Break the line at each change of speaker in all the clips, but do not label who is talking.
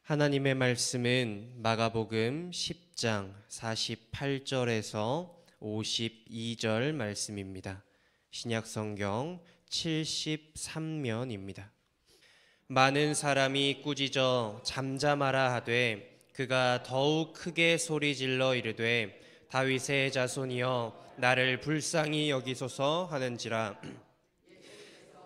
하나님의 말씀은 마가복음 10장 48절에서 52절 말씀입니다. 신약성경 73면입니다. 많은 사람이 꾸짖어 잠잠하라 하되 그가 더욱 크게 소리질러 이르되 다윗의 자손이여 나를 불쌍히 여기소서 하는지라.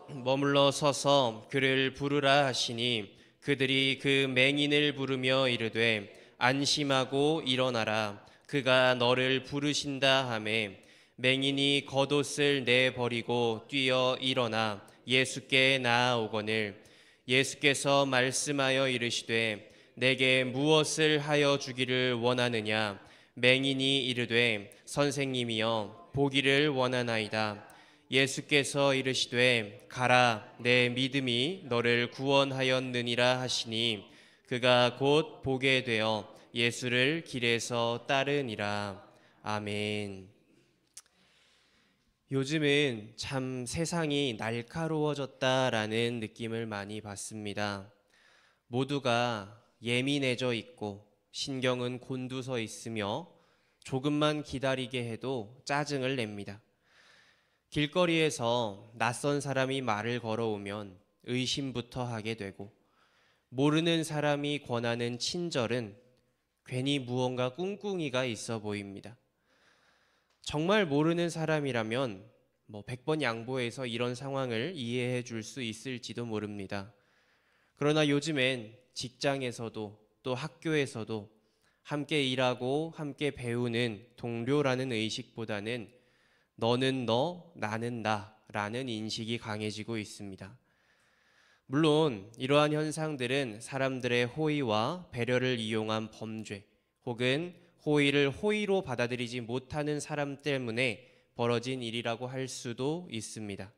머물러 서서 그를 부르라 하시니 그들이 그 맹인을 부르며 이르되 안심하고 일어나라 그가 너를 부르신다 하매 맹인이 겉옷을 내버리고 뛰어 일어나 예수께 나아오거늘 예수께서 말씀하여 이르시되 내게 무엇을 하여 주기를 원하느냐. 맹인이 이르되 선생님이여 보기를 원하나이다. 예수께서 이르시되 가라 내 믿음이 너를 구원하였느니라 하시니 그가 곧 보게 되어 예수를 길에서 따르니라. 아멘. 요즘은 참 세상이 날카로워졌다라는 느낌을 많이 받습니다. 모두가 예민해져 있고 신경은 곤두서 있으며 조금만 기다리게 해도 짜증을 냅니다. 길거리에서 낯선 사람이 말을 걸어오면 의심부터 하게 되고 모르는 사람이 권하는 친절은 괜히 무언가 꿍꿍이가 있어 보입니다. 정말 모르는 사람이라면 100번 양보해서 이런 상황을 이해해 줄 수 있을지도 모릅니다. 그러나 요즘엔 직장에서도 또 학교에서도 함께 일하고 함께 배우는 동료라는 의식보다는 너는 너, 나는 나라는 인식이 강해지고 있습니다. 물론 이러한 현상들은 사람들의 호의와 배려를 이용한 범죄 혹은 호의를 호의로 받아들이지 못하는 사람 때문에 벌어진 일이라고 할 수도 있습니다.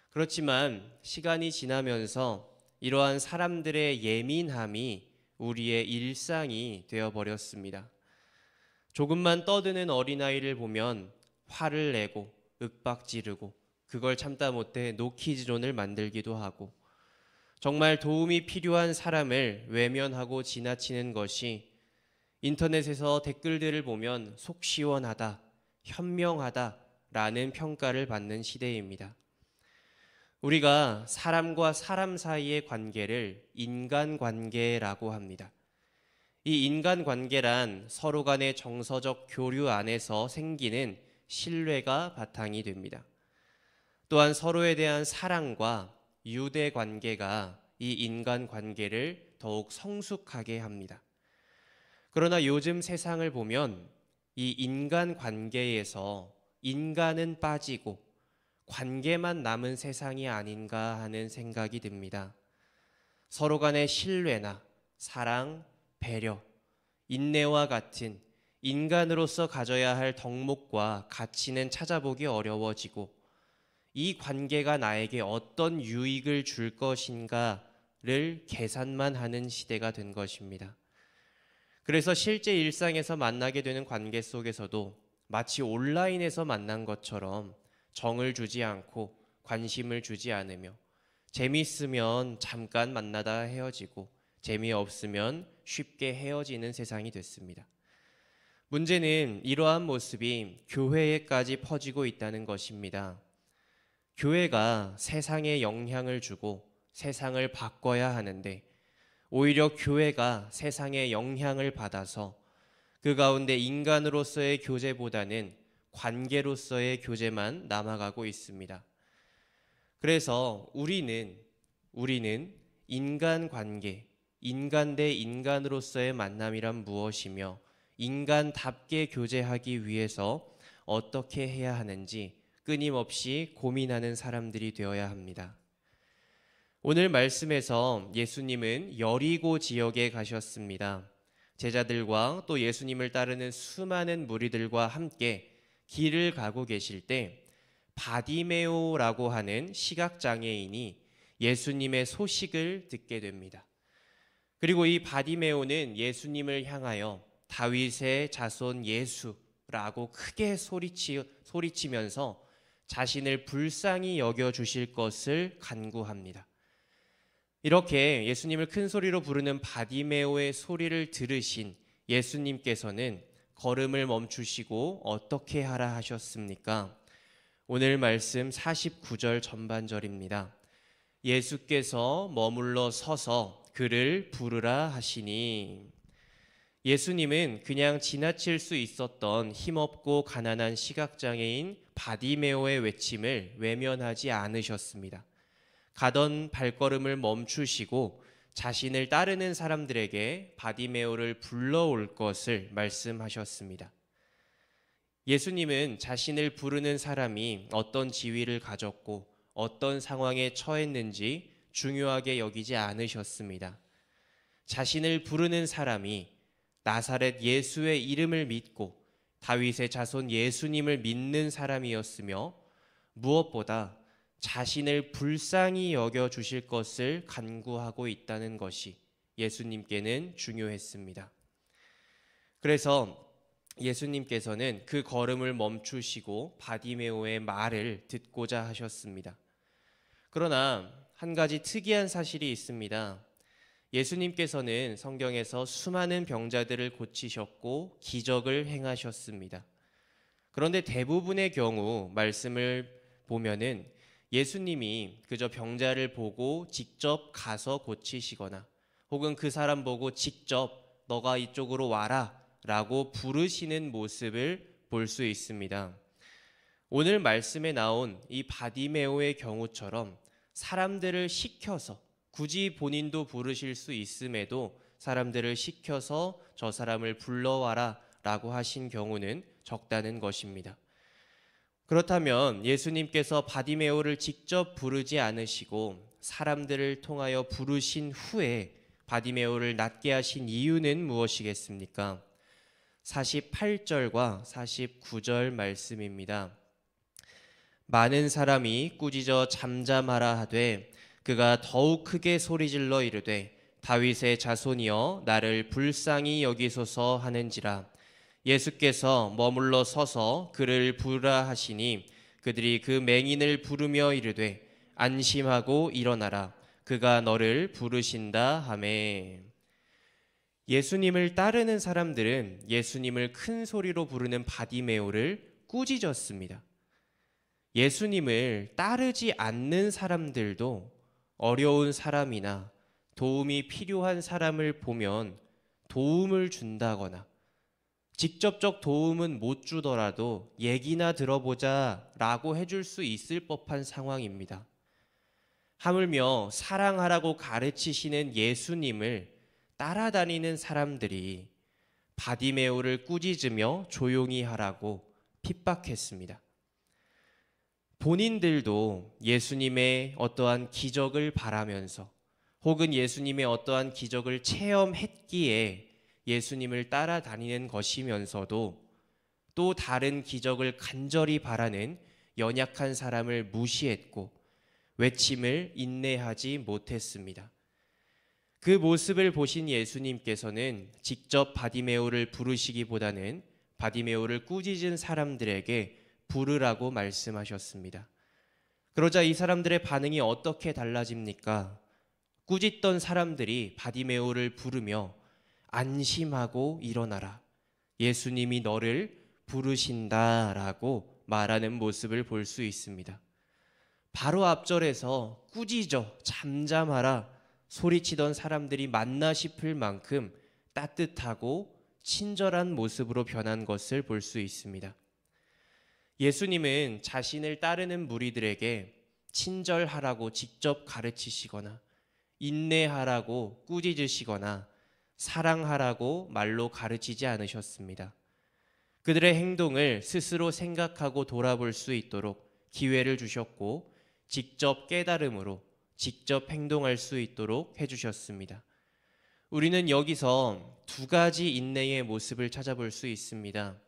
그렇지만 시간이 지나면서 이러한 사람들의 예민함이 우리의 일상이 되어버렸습니다. 조금만 떠드는 어린아이를 보면 화를 내고 윽박지르고 그걸 참다 못해 노키즈존을 만들기도 하고 정말 도움이 필요한 사람을 외면하고 지나치는 것이 인터넷에서 댓글들을 보면 속 시원하다, 현명하다라는 평가를 받는 시대입니다. 우리가 사람과 사람 사이의 관계를 인간관계라고 합니다. 이 인간관계란 서로 간의 정서적 교류 안에서 생기는 신뢰가 바탕이 됩니다. 또한 서로에 대한 사랑과 유대관계가 이 인간관계를 더욱 성숙하게 합니다. 그러나 요즘 세상을 보면 이 인간관계에서 인간은 빠지고 관계만 남은 세상이 아닌가 하는 생각이 듭니다. 서로 간의 신뢰나 사랑, 배려, 인내와 같은 인간으로서 가져야 할 덕목과 가치는 찾아보기 어려워지고 이 관계가 나에게 어떤 유익을 줄 것인가를 계산만 하는 시대가 된 것입니다. 그래서 실제 일상에서 만나게 되는 관계 속에서도 마치 온라인에서 만난 것처럼 정을 주지 않고 관심을 주지 않으며 재미있으면 잠깐 만나다 헤어지고 재미없으면 쉽게 헤어지는 세상이 됐습니다. 문제는 이러한 모습이 교회에까지 퍼지고 있다는 것입니다. 교회가 세상에 영향을 주고 세상을 바꿔야 하는데 오히려 교회가 세상에 영향을 받아서 그 가운데 인간으로서의 교제보다는 관계로서의 교제만 남아가고 있습니다. 그래서 우리는 인간관계, 인간 대 인간으로서의 만남이란 무엇이며 인간답게 교제하기 위해서 어떻게 해야 하는지 끊임없이 고민하는 사람들이 되어야 합니다. 오늘 말씀에서 예수님은 여리고 지역에 가셨습니다. 제자들과 또 예수님을 따르는 수많은 무리들과 함께 길을 가고 계실 때 바디메오라고 하는 시각장애인이 예수님의 소식을 듣게 됩니다. 그리고 이 바디메오는 예수님을 향하여 다윗의 자손 예수라고 크게 소리치면서 자신을 불쌍히 여겨주실 것을 간구합니다. 이렇게 예수님을 큰 소리로 부르는 바디메오의 소리를 들으신 예수님께서는 걸음을 멈추시고 어떻게 하라 하셨습니까? 오늘 말씀 49절 전반절입니다. 예수께서 머물러 서서 그를 부르라 하시니. 예수님은 그냥 지나칠 수 있었던 힘없고 가난한 시각장애인 바디메오의 외침을 외면하지 않으셨습니다. 가던 발걸음을 멈추시고 자신을 따르는 사람들에게 바디메오를 불러올 것을 말씀하셨습니다. 예수님은 자신을 부르는 사람이 어떤 지위를 가졌고 어떤 상황에 처했는지 중요하게 여기지 않으셨습니다. 자신을 부르는 사람이 나사렛 예수의 이름을 믿고 다윗의 자손 예수님을 믿는 사람이었으며 무엇보다 자신을 불쌍히 여겨주실 것을 간구하고 있다는 것이 예수님께는 중요했습니다. 그래서 예수님께서는 그 걸음을 멈추시고 바디메오의 말을 듣고자 하셨습니다. 그러나 한 가지 특이한 사실이 있습니다. 예수님께서는 성경에서 수많은 병자들을 고치셨고 기적을 행하셨습니다. 그런데 대부분의 경우 말씀을 보면은 예수님이 그저 병자를 보고 직접 가서 고치시거나 혹은 그 사람 보고 직접 너가 이쪽으로 와라 라고 부르시는 모습을 볼 수 있습니다. 오늘 말씀에 나온 이 바디메오의 경우처럼 사람들을 시켜서 굳이 본인도 부르실 수 있음에도 사람들을 시켜서 저 사람을 불러와라 라고 하신 경우는 적다는 것입니다. 그렇다면 예수님께서 바디메오를 직접 부르지 않으시고 사람들을 통하여 부르신 후에 바디메오를 낫게 하신 이유는 무엇이겠습니까? 48절과 49절 말씀입니다. 많은 사람이 꾸짖어 잠잠하라 하되 그가 더욱 크게 소리질러 이르되 다윗의 자손이여 나를 불쌍히 여기소서 하는지라. 예수께서 머물러 서서 그를 부르라 하시니 그들이 그 맹인을 부르며 이르되 안심하고 일어나라 그가 너를 부르신다 하매. 예수님을 따르는 사람들은 예수님을 큰 소리로 부르는 바디메오를 꾸짖었습니다. 예수님을 따르지 않는 사람들도 어려운 사람이나 도움이 필요한 사람을 보면 도움을 준다거나 직접적 도움은 못 주더라도 얘기나 들어보자 라고 해줄 수 있을 법한 상황입니다. 하물며 사랑하라고 가르치시는 예수님을 따라다니는 사람들이 바디메오를 꾸짖으며 조용히 하라고 핍박했습니다. 본인들도 예수님의 어떠한 기적을 바라면서 혹은 예수님의 어떠한 기적을 체험했기에 예수님을 따라다니는 것이면서도 또 다른 기적을 간절히 바라는 연약한 사람을 무시했고 외침을 인내하지 못했습니다. 그 모습을 보신 예수님께서는 직접 바디메오를 부르시기보다는 바디메오를 꾸짖은 사람들에게 부르라고 말씀하셨습니다. 그러자 이 사람들의 반응이 어떻게 달라집니까? 꾸짖던 사람들이 바디메오를 부르며 안심하고 일어나라. 예수님이 너를 부르신다라고 말하는 모습을 볼 수 있습니다. 바로 앞절에서 꾸짖어 잠잠하라 소리치던 사람들이 맞나 싶을 만큼 따뜻하고 친절한 모습으로 변한 것을 볼 수 있습니다. 예수님은 자신을 따르는 무리들에게 친절하라고 직접 가르치시거나 인내하라고 꾸짖으시거나 사랑하라고 말로 가르치지 않으셨습니다. 그들의 행동을 스스로 생각하고 돌아볼 수 있도록 기회를 주셨고 직접 깨달음으로 직접 행동할 수 있도록 해주셨습니다. 우리는 여기서 두 가지 인내의 모습을 찾아볼 수 있습니다.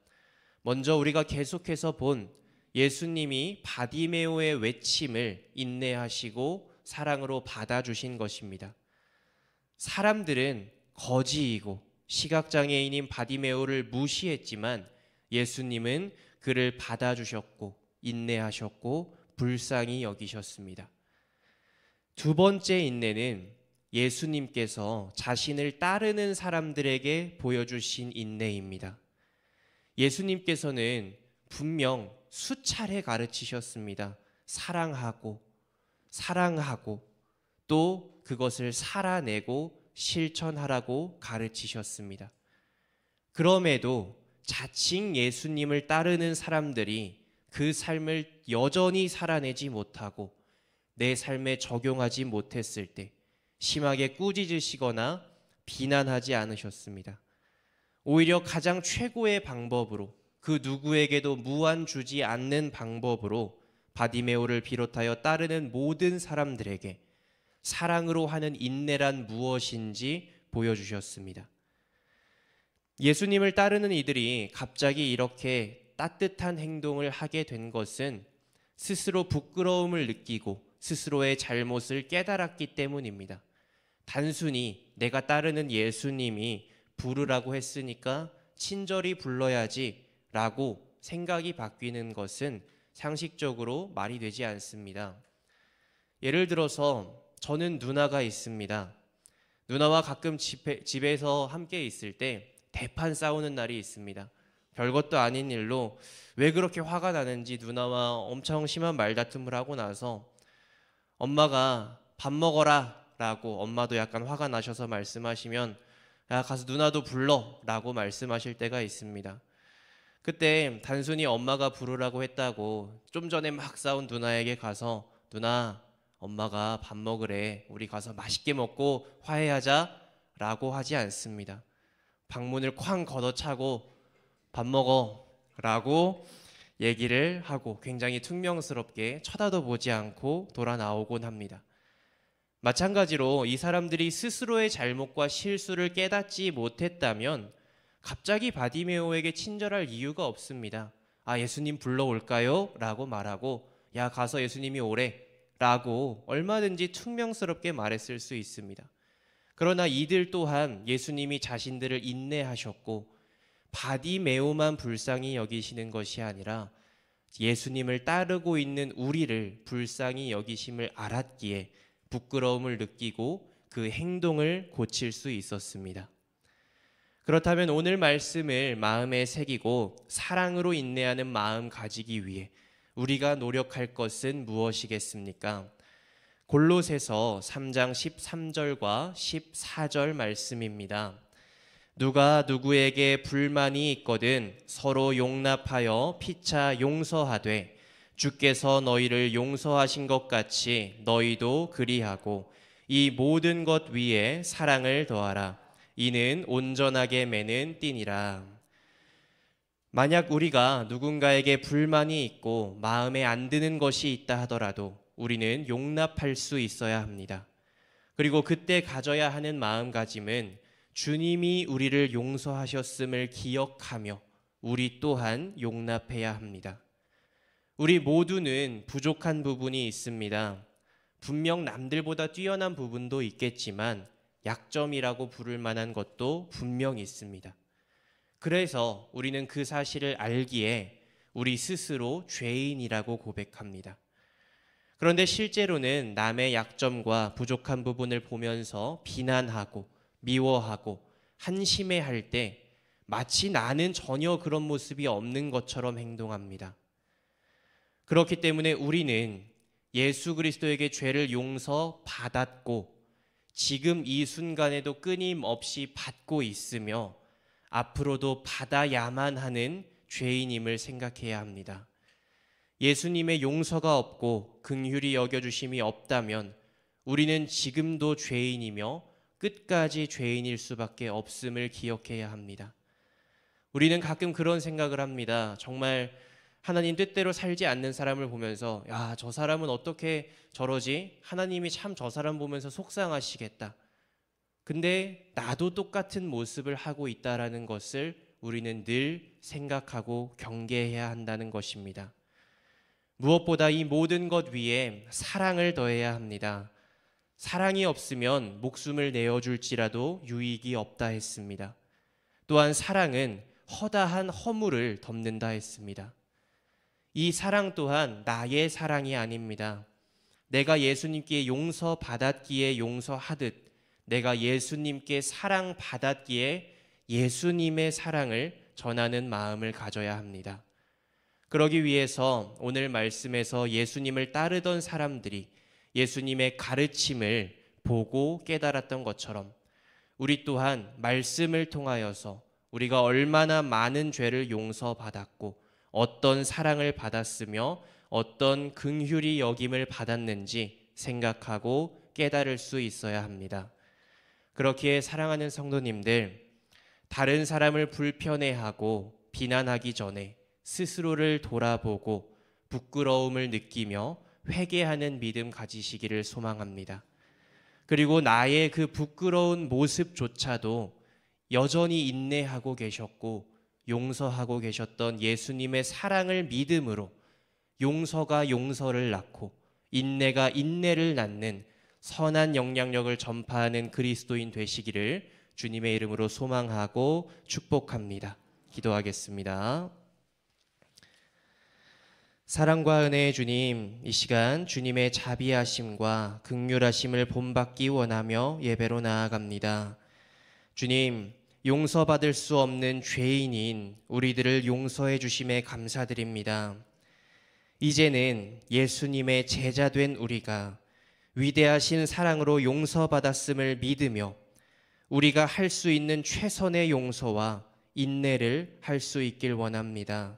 먼저 우리가 계속해서 본 예수님이 바디메오의 외침을 인내하시고 사랑으로 받아주신 것입니다. 사람들은 거지이고 시각장애인인 바디메오를 무시했지만 예수님은 그를 받아주셨고 인내하셨고 불쌍히 여기셨습니다. 두 번째 인내는 예수님께서 자신을 따르는 사람들에게 보여주신 인내입니다. 예수님께서는 분명 수차례 가르치셨습니다. 사랑하고 또 그것을 살아내고 실천하라고 가르치셨습니다. 그럼에도 자칭 예수님을 따르는 사람들이 그 삶을 여전히 살아내지 못하고 내 삶에 적용하지 못했을 때 심하게 꾸짖으시거나 비난하지 않으셨습니다. 오히려 가장 최고의 방법으로, 그 누구에게도 무한 주지 않는 방법으로 바디메오를 비롯하여 따르는 모든 사람들에게 사랑으로 하는 인내란 무엇인지 보여주셨습니다. 예수님을 따르는 이들이 갑자기 이렇게 따뜻한 행동을 하게 된 것은 스스로 부끄러움을 느끼고 스스로의 잘못을 깨달았기 때문입니다. 단순히 내가 따르는 예수님이 부르라고 했으니까 친절히 불러야지 라고 생각이 바뀌는 것은 상식적으로 말이 되지 않습니다. 예를 들어서 저는 누나가 있습니다. 누나와 가끔 집에서 함께 있을 때 대판 싸우는 날이 있습니다. 별것도 아닌 일로 왜 그렇게 화가 나는지 누나와 엄청 심한 말다툼을 하고 나서 엄마가 밥 먹어라 라고, 엄마도 약간 화가 나셔서 말씀하시면 야, 가서 누나도 불러 라고 말씀하실 때가 있습니다. 그때 단순히 엄마가 부르라고 했다고 좀 전에 막 싸운 누나에게 가서 누나, 엄마가 밥 먹으래, 우리 가서 맛있게 먹고 화해하자 라고 하지 않습니다. 방문을 쾅 걷어차고 밥 먹어 라고 얘기를 하고 굉장히 퉁명스럽게 쳐다도 보지 않고 돌아 나오곤 합니다. 마찬가지로 이 사람들이 스스로의 잘못과 실수를 깨닫지 못했다면 갑자기 바디메오에게 친절할 이유가 없습니다. 아, 예수님 불러올까요? 라고 말하고 야, 가서 예수님이 오래 라고 얼마든지 퉁명스럽게 말했을 수 있습니다. 그러나 이들 또한 예수님이 자신들을 인내하셨고 바디메오만 불쌍히 여기시는 것이 아니라 예수님을 따르고 있는 우리를 불쌍히 여기심을 알았기에 부끄러움을 느끼고 그 행동을 고칠 수 있었습니다. 그렇다면 오늘 말씀을 마음에 새기고 사랑으로 인내하는 마음 가지기 위해 우리가 노력할 것은 무엇이겠습니까? 골로새서 3장 13절과 14절 말씀입니다. 누가 누구에게 불만이 있거든 서로 용납하여 피차 용서하되 주께서 너희를 용서하신 것 같이 너희도 그리하고 이 모든 것 위에 사랑을 더하라. 이는 온전하게 매는 띠니라. 만약 우리가 누군가에게 불만이 있고 마음에 안 드는 것이 있다 하더라도 우리는 용납할 수 있어야 합니다. 그리고 그때 가져야 하는 마음가짐은 주님이 우리를 용서하셨음을 기억하며 우리 또한 용납해야 합니다. 우리 모두는 부족한 부분이 있습니다. 분명 남들보다 뛰어난 부분도 있겠지만 약점이라고 부를 만한 것도 분명 있습니다. 그래서 우리는 그 사실을 알기에 우리 스스로 죄인이라고 고백합니다. 그런데 실제로는 남의 약점과 부족한 부분을 보면서 비난하고 미워하고 한심해할 때 마치 나는 전혀 그런 모습이 없는 것처럼 행동합니다. 그렇기 때문에 우리는 예수 그리스도에게 죄를 용서받았고 지금 이 순간에도 끊임없이 받고 있으며 앞으로도 받아야만 하는 죄인임을 생각해야 합니다. 예수님의 용서가 없고 긍휼히 여겨주심이 없다면 우리는 지금도 죄인이며 끝까지 죄인일 수밖에 없음을 기억해야 합니다. 우리는 가끔 그런 생각을 합니다. 정말 하나님 뜻대로 살지 않는 사람을 보면서 야, 저 사람은 어떻게 저러지? 하나님이 참 저 사람 보면서 속상하시겠다. 근데 나도 똑같은 모습을 하고 있다라는 것을 우리는 늘 생각하고 경계해야 한다는 것입니다. 무엇보다 이 모든 것 위에 사랑을 더해야 합니다. 사랑이 없으면 목숨을 내어줄지라도 유익이 없다 했습니다. 또한 사랑은 허다한 허물을 덮는다 했습니다. 이 사랑 또한 나의 사랑이 아닙니다. 내가 예수님께 용서받았기에 용서하듯 내가 예수님께 사랑받았기에 예수님의 사랑을 전하는 마음을 가져야 합니다. 그러기 위해서 오늘 말씀에서 예수님을 따르던 사람들이 예수님의 가르침을 보고 깨달았던 것처럼 우리 또한 말씀을 통하여서 우리가 얼마나 많은 죄를 용서받았고 어떤 사랑을 받았으며 어떤 긍휼히 여김을 받았는지 생각하고 깨달을 수 있어야 합니다. 그렇기에 사랑하는 성도님들, 다른 사람을 불편해하고 비난하기 전에 스스로를 돌아보고 부끄러움을 느끼며 회개하는 믿음 가지시기를 소망합니다. 그리고 나의 그 부끄러운 모습조차도 여전히 인내하고 계셨고 용서하고 계셨던 예수님의 사랑을 믿음으로 용서가 용서를 낳고 인내가 인내를 낳는 선한 영향력을 전파하는 그리스도인 되시기를 주님의 이름으로 소망하고 축복합니다. 기도하겠습니다. 사랑과 은혜의 주님, 이 시간 주님의 자비하심과 긍휼하심을 본받기 원하며 예배로 나아갑니다. 주님, 용서받을 수 없는 죄인인 우리들을 용서해 주심에 감사드립니다. 이제는 예수님의 제자된 우리가 위대하신 사랑으로 용서받았음을 믿으며 우리가 할 수 있는 최선의 용서와 인내를 할 수 있길 원합니다.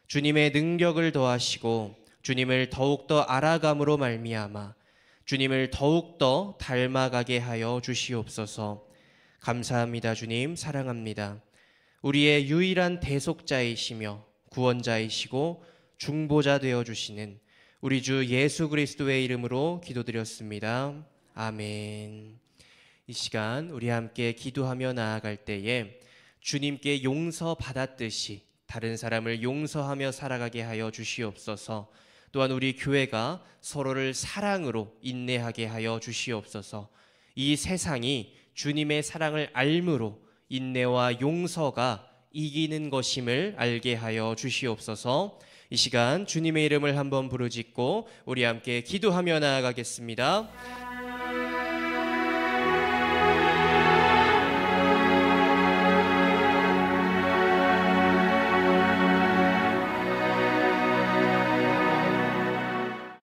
주님의 능력을 더하시고 주님을 더욱더 알아감으로 말미암아 주님을 더욱더 닮아가게 하여 주시옵소서. 감사합니다. 주님, 사랑합니다. 우리의 유일한 대속자이시며 구원자이시고 중보자 되어주시는 우리 주 예수 그리스도의 이름으로 기도드렸습니다. 아멘. 이 시간 우리 함께 기도하며 나아갈 때에 주님께 용서받았듯이 다른 사람을 용서하며 살아가게 하여 주시옵소서. 또한 우리 교회가 서로를 사랑으로 인내하게 하여 주시옵소서. 이 세상이 주님의 사랑을 알므로 인내와 용서가 이기는 것임을 알게 하여 주시옵소서. 이 시간 주님의 이름을 한번 부르짖고 우리 함께 기도하며 나아가겠습니다.